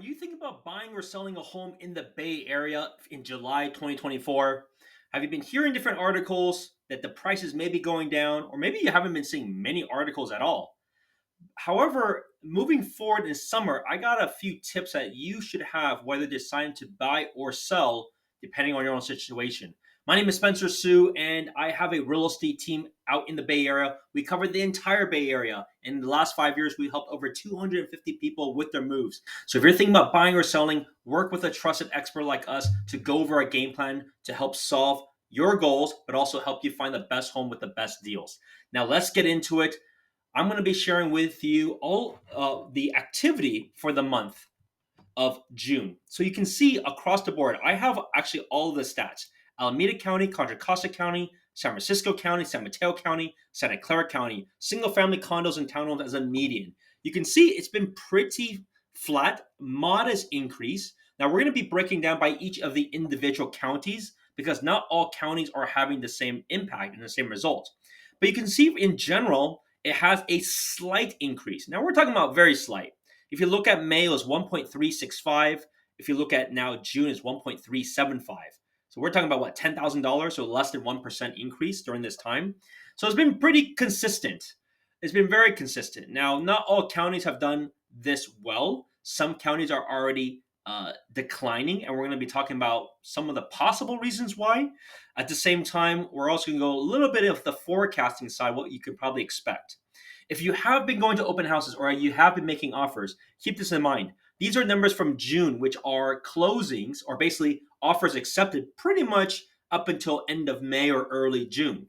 Are you thinking about buying or selling a home in the Bay Area in July 2024? Have you been hearing different articles that the prices may be going down, or maybe you haven't been seeing many articles at all? However, moving forward in summer, I got a few tips that you should have whether deciding to buy or sell, depending on your own situation. My name is Spencer Sue, and I have a real estate team out in the Bay Area. We cover the entire Bay Area. In the last 5 years, we helped over 250 people with their moves. So if you're thinking about buying or selling, work with a trusted expert like us to go over a game plan to help solve your goals, but also help you find the best home with the best deals. Now, let's get into it. I'm going to be sharing with you all the activity for the month of June. So you can see across the board, I have actually all of the stats. Alameda County, Contra Costa County, San Francisco County, San Mateo County, Santa Clara County, single family condos and townhomes as a median. You can see it's been pretty flat, modest increase. Now we're going to be breaking down by each of the individual counties because not all counties are having the same impact and the same result. But you can see in general, it has a slight increase. Now we're talking about very slight. If you look at May, it was 1.365. If you look at now June, it's 1.375. So we're talking about what, $10,000, so less than 1% increase during this time. So it's been pretty consistent. It's been very consistent. Now, not all counties have done this well. Some counties are already declining, and we're going to be talking about some of the possible reasons why. At the same time, we're also going to go a little bit of the forecasting side, what you could probably expect. If you have been going to open houses or you have been making offers, keep this in mind. These are numbers from June, which are closings or basically offers accepted pretty much up until end of May or early June.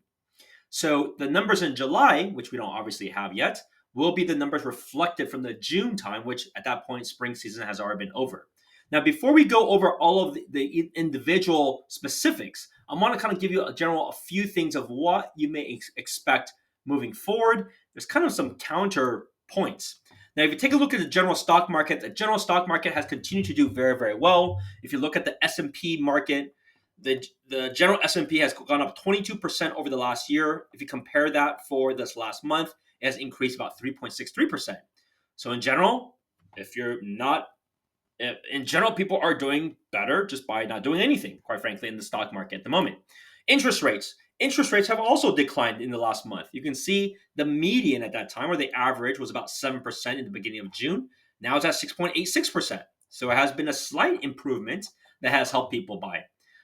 So the numbers in July, which we don't obviously have yet, will be the numbers reflected from the June time, which at that point spring season has already been over. Now, before we go over all of the individual specifics, I want to kind of give you a few things of what you may expect moving forward. There's kind of some counter points. Now, if you take a look at the general stock market has continued to do very, very well. If you look at the S&P market, the general S&P has gone up 22% over the last year. If you compare that for this last month, it has increased about 3.63%. So in general, people are doing better just by not doing anything, quite frankly, in the stock market at the moment. Interest rates. Interest rates have also declined in the last month. You can see the median at that time, or the average, was about 7% in the beginning of June. Now it's at 6.86%. So it has been a slight improvement that has helped people buy.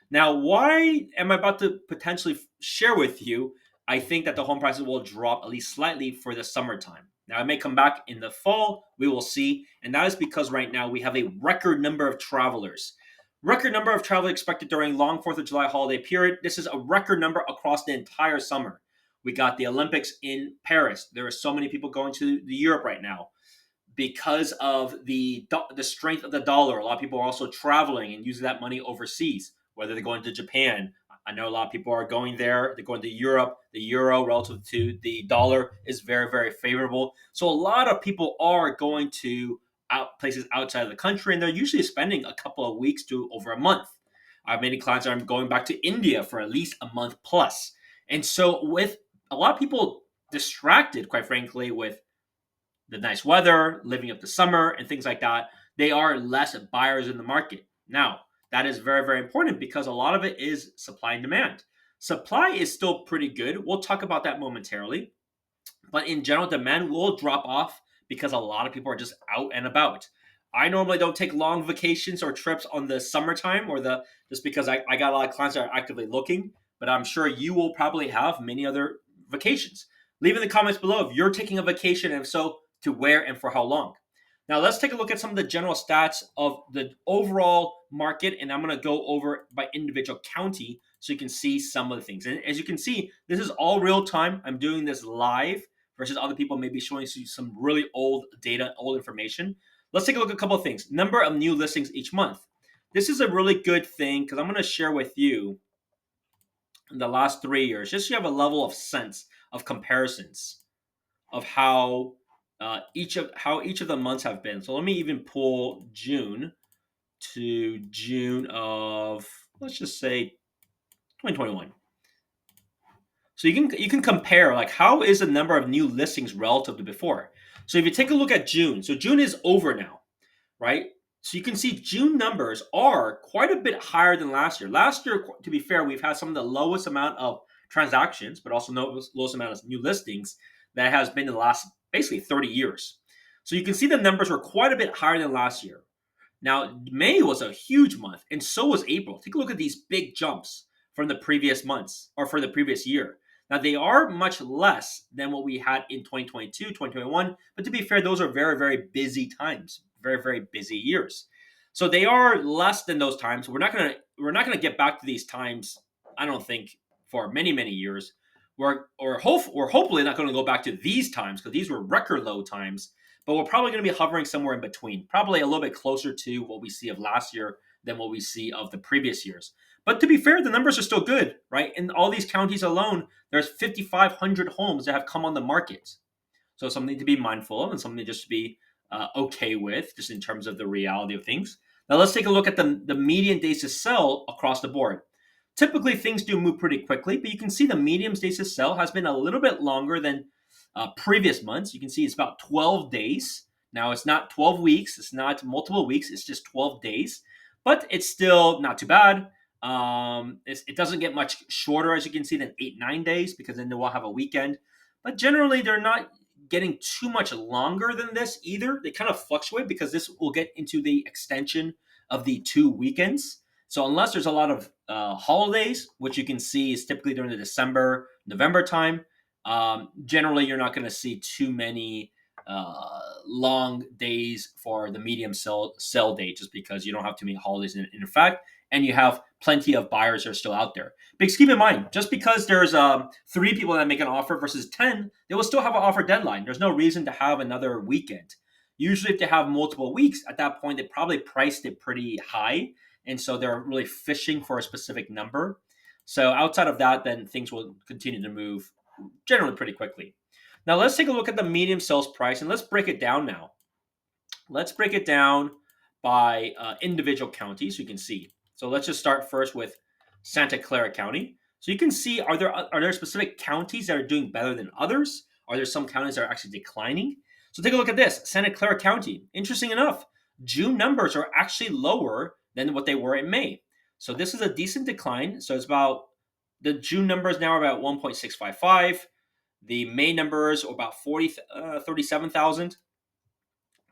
Now, why am I about to potentially share with you? I think that the home prices will drop at least slightly for the summertime. Now, it may come back in the fall. We will see. And that is because right now we have a record number of travelers. Record number of travelers expected during long 4th of July holiday period. This is a record number across the entire summer. We got the Olympics in Paris. There are so many people going to Europe right now because of the strength of the dollar. A lot of people are also traveling and using that money overseas, whether they're going to Japan. I know a lot of people are going there. They're going to Europe. The euro relative to the dollar is very, very favorable. So a lot of people are going to places outside of the country, and they're usually spending a couple of weeks to over a month. I have many clients that are going back to India for at least a month plus. And so with a lot of people distracted, quite frankly, with the nice weather, living up the summer, and things like that, they are less buyers in the market. Now, that is very, very important because a lot of it is supply and demand. Supply is still pretty good. We'll talk about that momentarily. But in general, demand will drop off because a lot of people are just out and about. I normally don't take long vacations or trips on the summertime just because I got a lot of clients that are actively looking, but I'm sure you will probably have many other vacations. Leave in the comments below if you're taking a vacation, and if so, to where and for how long. Now let's take a look at some of the general stats of the overall market, and I'm going to go over by individual county so you can see some of the things. And as you can see, this is all real time. I'm doing this live versus other people maybe showing you some really old data, old information. Let's take a look at a couple of things. Number of new listings each month. This is a really good thing because I'm going to share with you in the last 3 years, just so you have a level of sense of comparisons of how each of the months have been. So let me even pull June to June of, let's just say, 2021. So you can compare, like, how is the number of new listings relative to before. So if you take a look at June, so June is over now, right? So you can see June numbers are quite a bit higher than last year. Last year, to be fair, we've had some of the lowest amount of transactions, but also no lowest amount of new listings that has been in the last basically 30 years. So you can see the numbers were quite a bit higher than last year. Now, May was a huge month, and so was April. Take a look at these big jumps from the previous months or for the previous year. Now, they are much less than what we had in 2022, 2021, but to be fair, those are very, very busy times, very, very busy years. So they are less than those times. We're not gonna get back to these times, I don't think, for many, many years. We're hopefully not going to go back to these times because these were record low times, but we're probably going to be hovering somewhere in between, probably a little bit closer to what we see of last year than what we see of the previous years. But to be fair, the numbers are still good, right? In all these counties alone, there's 5,500 homes that have come on the market. So something to be mindful of and something just to be okay with, just in terms of the reality of things. Now let's take a look at the median days to sell across the board. Typically, things do move pretty quickly, but you can see the median days to sell has been a little bit longer than previous months. You can see it's about 12 days. Now, it's not 12 weeks. It's not multiple weeks. It's just 12 days. But it's still not too bad. It doesn't get much shorter, as you can see, than 8, 9 days because then they will have a weekend. But generally, they're not getting too much longer than this either. They kind of fluctuate because this will get into the extension of the 2 weekends. So unless there's a lot of holidays, which you can see is typically during the December, November time, generally you're not going to see too many long days for the medium sell date, just because you don't have too many holidays in effect, and you have plenty of buyers that are still out there. But keep in mind, just because there's 3 people that make an offer versus 10, they will still have an offer deadline. There's no reason to have another weekend. Usually, if they have multiple weeks, at that point, they probably priced it pretty high. And so they're really fishing for a specific number. So outside of that, then things will continue to move generally pretty quickly. Now let's take a look at the medium sales price and let's break it down now. Let's break it down by individual counties so you can see. So let's just start first with Santa Clara County. So you can see, are there specific counties that are doing better than others? Are there some counties that are actually declining? So take a look at this, Santa Clara County. Interesting enough, June numbers are actually lower than what they were in May. So this is a decent decline. So it's about, the June numbers now are about 1.655. The May numbers are about 37,000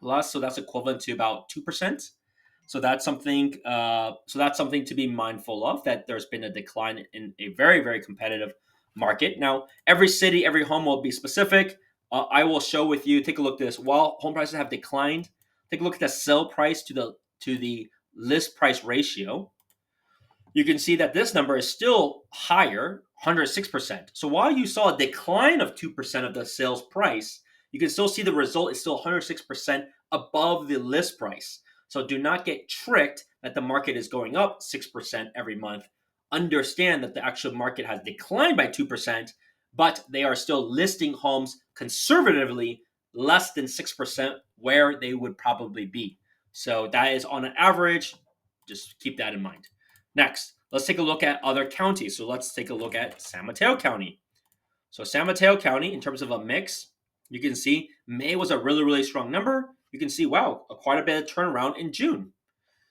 plus. So that's equivalent to about 2%. So that's something. So that's something to be mindful of. That there's been a decline in a very, very competitive market. Now, every city, every home will be specific. I will show with you. Take a look at this. While home prices have declined, take a look at the sell price to the list price ratio. You can see that this number is still higher, 106%. So while you saw a decline of 2% of the sales price, you can still see the result is still 106% above the list price. So do not get tricked that the market is going up 6% every month. Understand that the actual market has declined by 2%, but they are still listing homes conservatively less than 6% where they would probably be. So that is on an average. Just keep that in mind. Next, let's take a look at other counties. So let's take a look at San Mateo County. So San Mateo County, in terms of a mix, you can see May was a really, really strong number. You can see, wow, quite a bit of turnaround in June.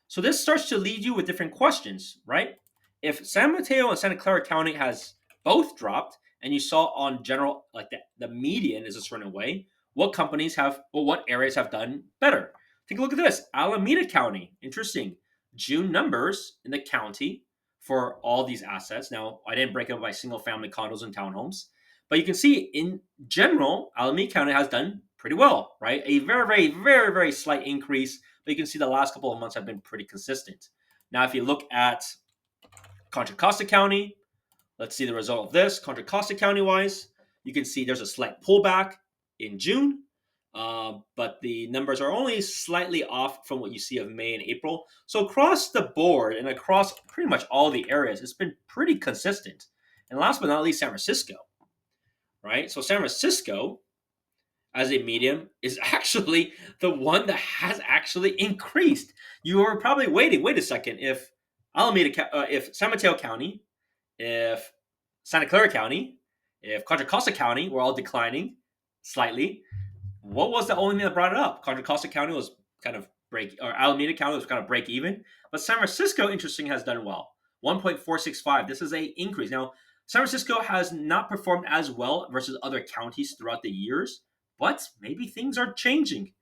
So this starts to lead you with different questions, right? If San Mateo and Santa Clara County has both dropped, and you saw on general, like the median is a certain way, what areas have done better? Take a look at this. Alameda County, interesting. June numbers in the county for all these assets. Now, I didn't break it up by single family condos and townhomes, but you can see in general, Alameda County has done pretty well, right? A very, very, very, very slight increase, but you can see the last couple of months have been pretty consistent. Now, if you look at Contra Costa County, let's see the result of this. Contra Costa County wise, you can see there's a slight pullback in June. But the numbers are only slightly off from what you see of May and April. So across the board and across pretty much all the areas, it's been pretty consistent. And last but not least, San Francisco, right? So San Francisco, as a medium, is actually the one that has actually increased. You are probably waiting, wait a second, if if San Mateo County, if Santa Clara County, if Contra Costa County were all declining slightly, what was the only thing that brought it up? Contra Costa County was kind of break, or Alameda County was kind of break even. But San Francisco, interesting, has done well. 1.465. This is a increase. Now, San Francisco has not performed as well versus other counties throughout the years, but maybe things are changing.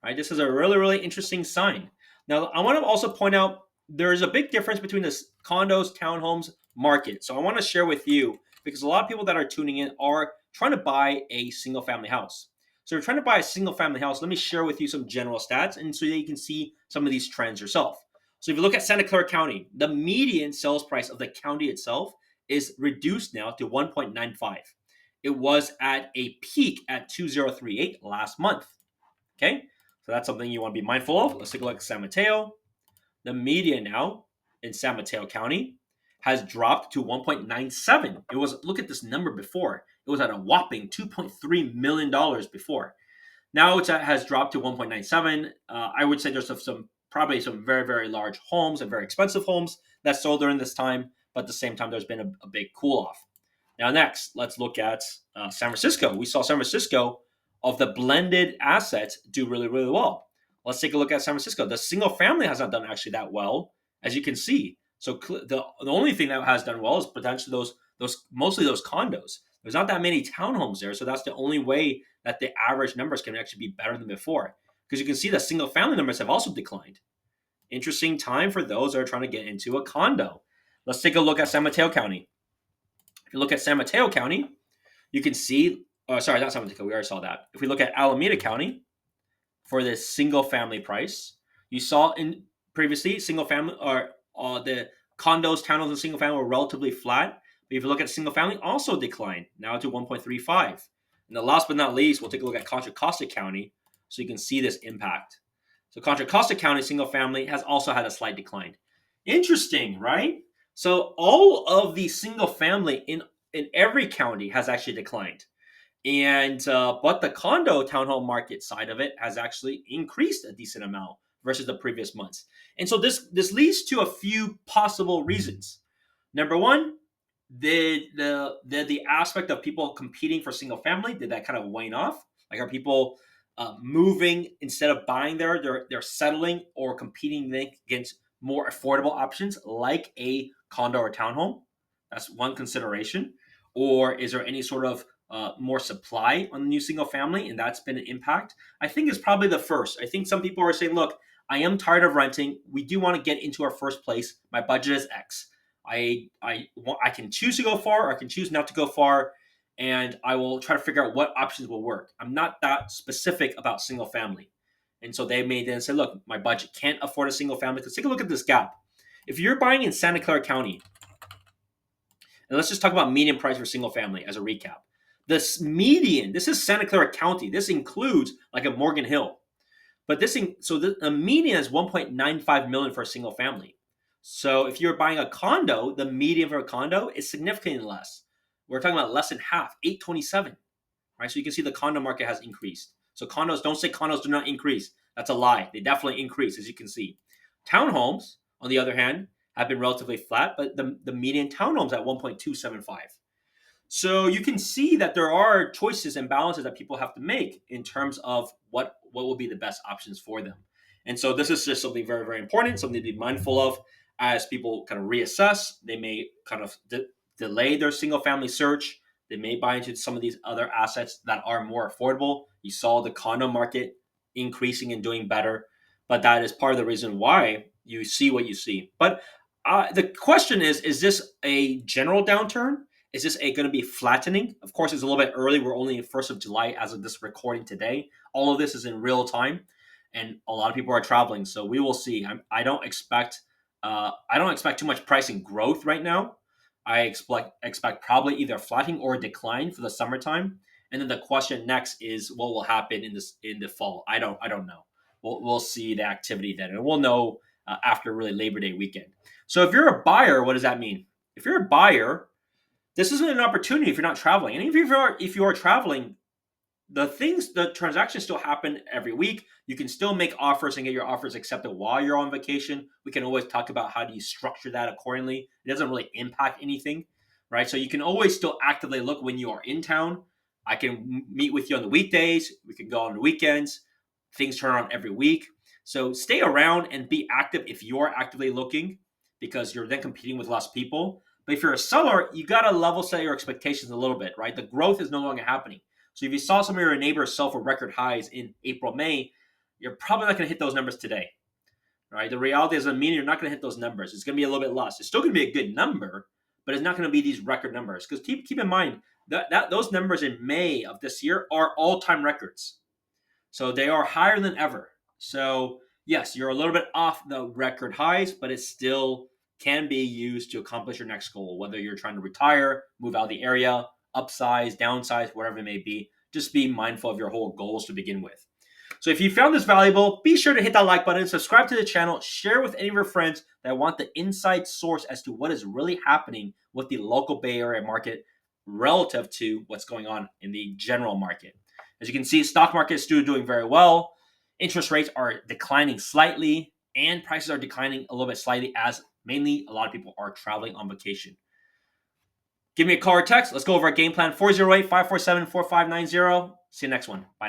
Right? This is a really, really interesting sign. Now, I want to also point out there is a big difference between this condos, townhomes market. So I want to share with you because a lot of people that are tuning in are trying to buy a single family house. So if you're trying to buy a single family house, let me share with you some general stats and so that you can see some of these trends yourself. So if you look at Santa Clara County, the median sales price of the county itself is reduced now to 1.95. It was at a peak at 2038 last month. Okay, so that's something you want to be mindful of. Let's take a look at San Mateo. The median now in San Mateo County has dropped to 1.97. It was, look at this number before. It was at a whopping $2.3 million before. Now it has dropped to 1.97. I would say there's probably some very, very large homes and very expensive homes that sold during this time. But at the same time, there's been a big cool off. Now, next, let's look at San Francisco. We saw San Francisco, of the blended assets, do really, really well. Let's take a look at San Francisco. The single family has not done actually that well, as you can see. So the only thing that has done well is potentially mostly those condos. There's not that many townhomes there, so that's the only way that the average numbers can actually be better than before. Because you can see the single family numbers have also declined. Interesting time for those that are trying to get into a condo. Let's take a look at San Mateo County. If you look at San Mateo County, you can see, sorry, not San Mateo, we already saw that. If we look at Alameda County for the single family price, you saw in previously single family, or the condos, townhomes, and single family were relatively flat. But if you look at single family, also declined now to 1.35. And the last but not least, we'll take a look at Contra Costa County so you can see this impact. So Contra Costa County single family has also had a slight decline. Interesting, right? So all of the single family in every county has actually declined. And but the condo townhome market side of it has actually increased a decent amount versus the previous months. And so this leads to a few possible reasons. Number one, the aspect of people competing for single family, did that kind of wane off? Like, are people moving instead of buying they're settling or competing against more affordable options like a condo or townhome? That's one consideration. Or is there any sort of more supply on the new single family, and that's been an impact? I think it's probably the first. I think some people are saying, look, I am tired of renting. We do want to get into our first place. My budget is X. I can choose to go far or I can choose not to go far, and I will try to figure out what options will work. I'm not that specific about single family. And so they may then say, look, my budget can't afford a single family. Because take a look at this gap. If you're buying in Santa Clara County, and let's just talk about median price for single family as a recap. This median, this is Santa Clara County. This includes like a Morgan Hill. But the median is 1.95 million for a single family. So if you're buying a condo, the median for a condo is significantly less. We're talking about less than half, 827. Right? So you can see the condo market has increased. So condos, don't say condos do not increase. That's a lie. They definitely increase, as you can see. Townhomes, on the other hand, have been relatively flat, but the median townhomes at 1.275. So you can see that there are choices and balances that people have to make in terms of what will be the best options for them. And so this is just something very, very important, something to be mindful of as people kind of reassess. They may kind of delay their single family search. They may buy into some of these other assets that are more affordable. You saw the condo market increasing and doing better, but that is part of the reason why you see what you see. But the question is this a general downturn? Is this going to be flattening? Of course, it's a little bit early. We're only in 1st of July as of this recording today. All of this is in real time, and a lot of people are traveling. So we will see. I don't expect too much pricing growth right now. I expect probably either a flattening or a decline for the summertime. And then the question next is what will happen in the fall. I don't know. We'll see the activity then, and we'll know after really Labor Day weekend. So if you're a buyer, what does that mean? If you're a buyer, this isn't an opportunity if you're not traveling. And if you are traveling, the transactions still happen every week. You can still make offers and get your offers accepted while you're on vacation. We can always talk about how do you structure that accordingly. It doesn't really impact anything, right? So you can always still actively look when you are in town. I can meet with you on the weekdays. We can go on the weekends. Things turn on every week. So stay around and be active if you're actively looking, because you're then competing with less people. But if you're a seller, you got to level set your expectations a little bit, right? The growth is no longer happening. So if you saw some of your neighbors sell for record highs in April, May, you're probably not going to hit those numbers today, right? The reality doesn't mean you're not going to hit those numbers. It's going to be a little bit less. It's still going to be a good number, but it's not going to be these record numbers. Because keep in mind that those numbers in May of this year are all-time records. So they are higher than ever. So yes, you're a little bit off the record highs, but it still can be used to accomplish your next goal, whether you're trying to retire, move out of the area, upsize, downsize, whatever it may be. Just be mindful of your whole goals to begin with. So if you found this valuable, be sure to hit that like button, subscribe to the channel, share with any of your friends that want the inside source as to what is really happening with the local Bay Area market relative to what's going on in the general market. As you can see, stock market is still doing very well. Interest rates are declining slightly, and prices are declining a little bit slightly as mainly a lot of people are traveling on vacation. Give me a call or text. Let's go over our game plan, 408-547-4590. See you next one. Bye.